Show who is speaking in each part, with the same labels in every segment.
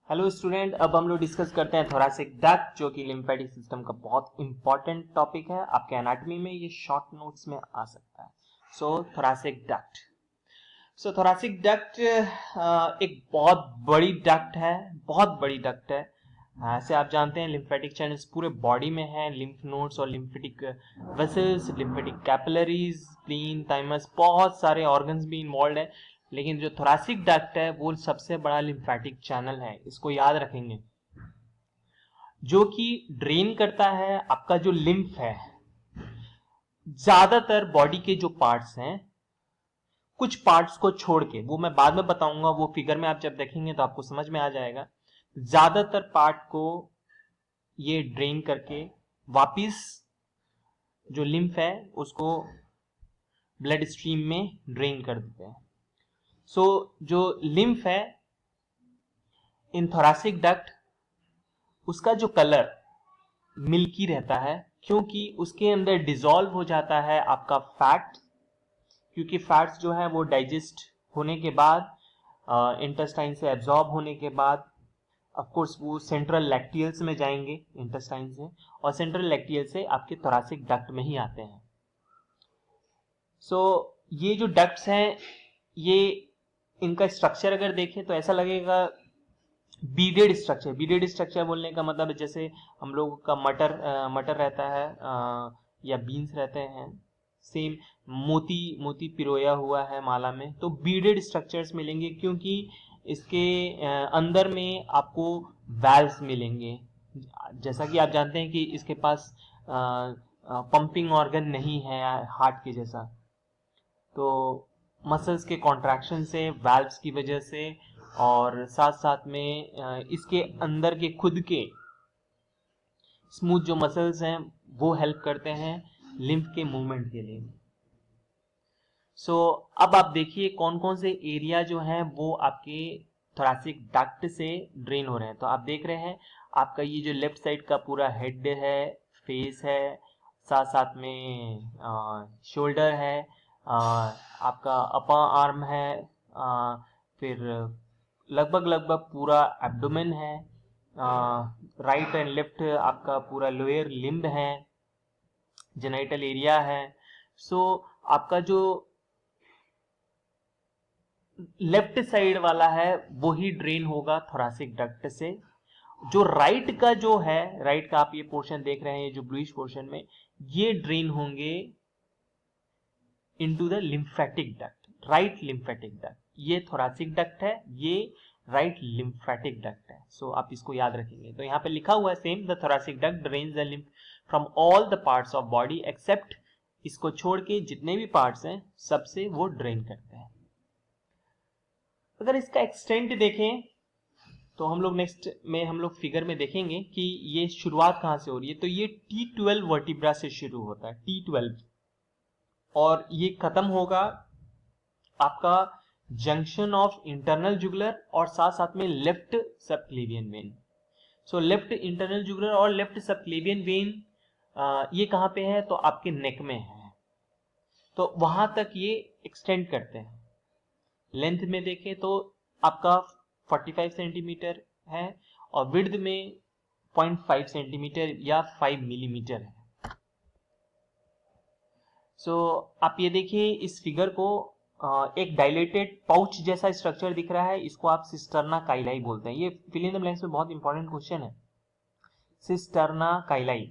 Speaker 1: Hello student, अब हम लोग डिस्कस करते हैं थोरैसिक डक्ट, जो कि लिम्फेटिक सिस्टम का बहुत इंपॉर्टेंट टॉपिक है। आपके एनाटॉमी में ये शॉर्ट नोट्स में आ सकता है। थोरैसिक डक्ट थोरैसिक डक्ट एक बहुत बड़ी डक्ट है, बहुत बड़ी डक्ट है। ऐसे आप जानते हैं लिम्फेटिक चैनल्स पूरे बॉडी में है, लिम्फ नोड्स और lymphatic vessels, lymphatic capillaries, spleen, thymus, बहुत सारे ऑर्गन्स भी इन्वॉल्व है। लेकिन जो थोरैसिक डक्ट है वो सबसे बड़ा लिम्फेटिक चैनल है, इसको याद रखेंगे, जो कि ड्रेन करता है आपका जो लिम्फ है। ज्यादातर बॉडी के जो पार्ट्स हैं, कुछ पार्ट्स को छोड़ के, वो मैं बाद में बताऊंगा, वो फिगर में आप जब देखेंगे तो आपको समझ में आ जाएगा। ज्यादातर पार्ट को ये ड्रेन करके वापिस जो लिम्फ है उसको ब्लड स्ट्रीम में ड्रेन कर देते हैं। जो लिम्फ है इन थोरैसिक डक्ट, उसका जो कलर मिल्की रहता है, क्योंकि उसके अंदर डिसॉल्व हो जाता है आपका फैट, क्योंकि फैट्स जो है वो डाइजेस्ट होने के बाद, इंटेस्टाइन से एब्जॉर्ब होने के बाद, ऑफ कोर्स वो सेंट्रल लैक्टियल्स में जाएंगे इंटेस्टाइन से, और सेंट्रल लैक्टियल से आपके थोरैसिक डक्ट में ही आते हैं। ये जो डक्ट्स हैं, ये इनका स्ट्रक्चर अगर देखें तो ऐसा लगेगा बीडेड स्ट्रक्चर। बीडेड स्ट्रक्चर बोलने का मतलब जैसे हम लोगों का मटर रहता है, या बीन्स रहते हैं, सेम मोती मोती पिरोया हुआ है माला में, तो बीडेड स्ट्रक्चर्स मिलेंगे, क्योंकि इसके अंदर में आपको वैल्व्स मिलेंगे। जैसा कि आप जानते हैं कि इसके पास पंपिंग ऑर्गन नहीं है हार्ट के जैसा, तो मसल्स के कॉन्ट्रैक्शन से, वैल्व्स की वजह से, और साथ साथ में इसके अंदर के खुद के स्मूथ जो मसल्स हैं वो हेल्प करते हैं लिम्फ के मूवमेंट के लिए। अब आप देखिए कौन कौन से एरिया जो हैं वो आपके थोरैसिक डक्ट से ड्रेन हो रहे हैं। तो आप देख रहे हैं आपका ये जो लेफ्ट साइड का पूरा हेड है, फेस है, साथ साथ में शोल्डर है, आपका अपर आर्म है, फिर लगभग पूरा एब्डोमेन है, राइट एंड लेफ्ट आपका पूरा लोअर लिम्ब है, जेनाइटल एरिया है। आपका जो लेफ्ट साइड वाला है वो ही ड्रेन होगा थोरैसिक डक्ट से। जो राइट का जो है, राइट का आप ये पोर्शन देख रहे हैं, जो ब्लूइश पोर्शन में, ये ड्रेन होंगे into the lymphatic duct, right lymphatic duct. ये थोरैसिक डक्ट है, ये राइट लिम्फेटिक डक्ट है। आप इसको याद रखेंगे। तो यहाँ पे लिखा हुआ है same, the thoracic duct drains the lymph from all the parts of body except, इसको छोड़ के जितने भी पार्ट्स हैं सबसे वो ड्रेन करते हैं। अगर इसका एक्सटेंट देखें तो हम लोग नेक्स्ट में हम लोग फिगर में देखेंगे कि ये शुरुआत कहां से हो रही है। तो ये T12 वर्टिब्रा से शुरू होता है, T12, और ये खत्म होगा आपका जंक्शन ऑफ इंटरनल जुगुलर और साथ साथ में left subclavian vein. Left internal jugular और लेफ्ट सबक्लेवियन वेन ये कहां पे है, तो आपके नेक में है, तो वहां तक ये एक्सटेंड करते हैं। लेंथ में देखें तो आपका 45 सेंटीमीटर है, और विड्थ में 0.5 सेंटीमीटर या 5 मिलीमीटर है। आप ये देखिए इस फिगर को, एक डायलेटेड पाउच जैसा स्ट्रक्चर दिख रहा है, इसको आप सिस्टर्ना काइलाई बोलते हैं। ये फिल इन द ब्लैंक्स में बहुत इंपॉर्टेंट क्वेश्चन है, सिस्टर्ना काइलाई।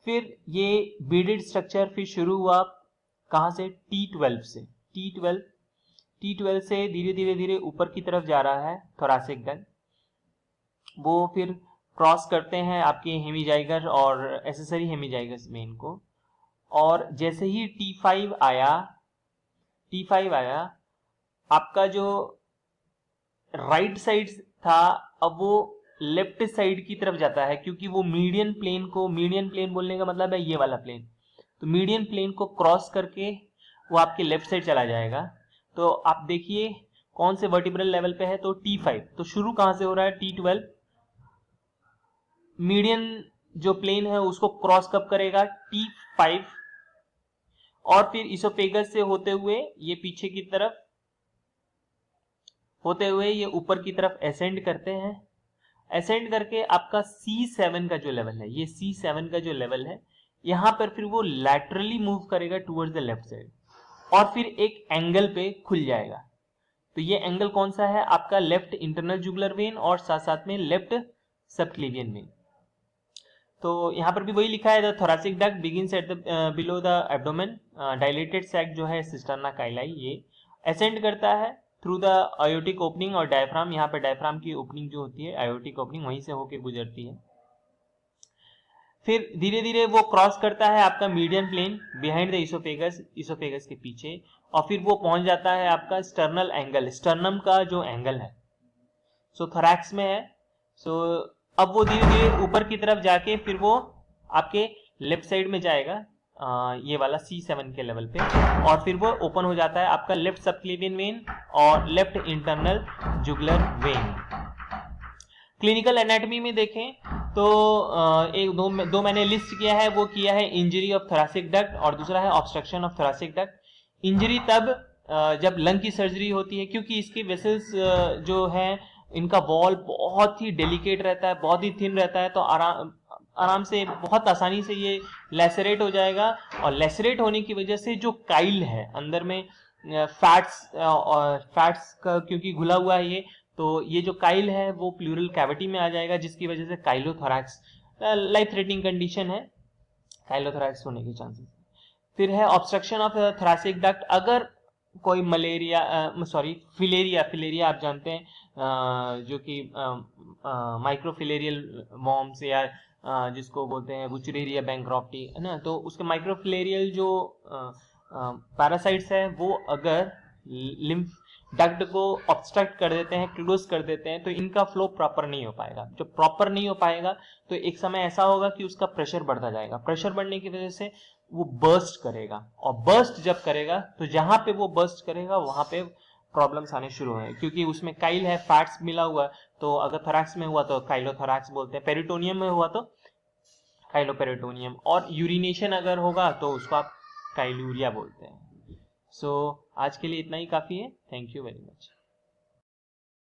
Speaker 1: फिर ये बीडेड स्ट्रक्चर फिर शुरू हुआ कहां से, T12 से। T12 से धीरे धीरे धीरे ऊपर की तरफ जा रहा है थोरैसिक डक्ट, वो फिर क्रॉस करते हैं आपके हेमीजाइगस और एसेसरी हेमीजाइगस में इनको, और जैसे ही T5 आया, आपका जो राइट साइड था अब वो लेफ्ट साइड की तरफ जाता है, क्योंकि वो मीडियन प्लेन बोलने का मतलब है ये वाला प्लेन, तो मीडियन प्लेन को क्रॉस करके वो आपके लेफ्ट साइड चला जाएगा। तो आप देखिए कौन से वर्टिब्रल लेवल पे है, तो T5। तो शुरू कहां से हो रहा है, T12, मीडियन जो प्लेन है उसको क्रॉस कब करेगा, T5, और फिर इसोफेगस से होते हुए ये पीछे की तरफ होते हुए ये ऊपर की तरफ एसेंड करते हैं, असेंड करके आपका C7 का जो लेवल है, ये C7 का जो लेवल है, यहां पर फिर वो लैटरली मूव करेगा टुवर्ड्स द लेफ्ट साइड और फिर एक एंगल पे खुल जाएगा। तो ये एंगल कौन सा है? आपका लेफ्ट इंटरनल जुगुलर वेन और साथ साथ में लेफ्ट सबक्लेवियन वेन। तो यहाँ पर भी वही लिखा है, the thoracic duct begins at the below the abdomen, dilated sac जो है सिस्टर्ना काइलाई, ये असेंड करता है थ्रू द आयोटिक ओपनिंग और डायफ्राम। यहाँ पे डायफ्राम की ओपनिंग जो होती है, आयोटिक ओपनिंग वहीं से होके गुजरती है। फिर धीरे धीरे वो क्रॉस करता है आपका median plane behind the oesophagus, oesophagus के पीछे, और फिर वो पहुंच जाता है आपका स्टर्नल एंगल, स्टर्नम का जो एंगल है, सो थोरैक्स में है। सो अब वो धीरे धीरे ऊपर की तरफ जाके फिर वो आपके लेफ्ट साइड में जाएगा, ये वाला C7 के लेवल पे, और फिर वो ओपन हो जाता है आपका लेफ्ट सबक्लेवियन वेन और left internal jugular vein. Clinical anatomy में देखें तो एक दो मैंने लिस्ट किया है, वो किया है इंजरी ऑफ थोरैसिक डक्ट और दूसरा है obstruction of thoracic duct. Injury तब जब लंग की सर्जरी होती है, क्योंकि इसके वेसल्स जो है इनका वॉल बहुत ही डेलिकेट रहता है, बहुत ही थिन रहता है, तो आराम से बहुत आसानी से ये लेसरेट हो जाएगा, और लेसरेट होने की वजह से जो काइल है अंदर में फैट्स का क्योंकि घुला हुआ है ये, तो ये जो काइल है वो प्लूरल कैविटी में आ जाएगा, जिसकी वजह से काइलोथोरैक्स लाइफ थ्रेटनिंग कंडीशन है, काइलोथोरैक्स होने के चांसेस। फिर है ऑब्स्ट्रक्शन ऑफ थोरैसिक डक्ट। अगर कोई मलेरिया फिलेरिया आप जानते हैं, जो कि माइक्रोफिलेरियल वॉर्म्स या जिसको बोलते हैं बुचरेरिया बैंक्रॉप्टी, है ना, तो उसके माइक्रोफिलेरियल जो पैरासाइट्स है वो अगर लिम्फ डक्ट को ऑब्स्ट्रक्ट कर देते हैं, क्लोज कर देते हैं, तो इनका फ्लो प्रॉपर नहीं हो पाएगा। जो प्रॉपर नहीं हो पाएगा तो एक समय ऐसा होगा कि उसका प्रेशर बढ़ता जाएगा, प्रेशर बढ़ने की वजह से वो बर्स्ट करेगा, और बर्स्ट जब करेगा तो जहां पे वो बर्स्ट करेगा वहां पे प्रॉब्लम्स आने शुरू हैं, क्योंकि उसमें काइल है, फैट्स मिला हुआ। तो अगर थोरैक्स में हुआ तो काइलोथोरैक्स बोलते हैं, पेरिटोनियम में हुआ तो काइलोपेरिटोनियम, और यूरिनेशन अगर होगा तो उसको आप काइलूरिया बोलते हैं। सो आज के लिए इतना ही काफ़ी है। Thank you very much.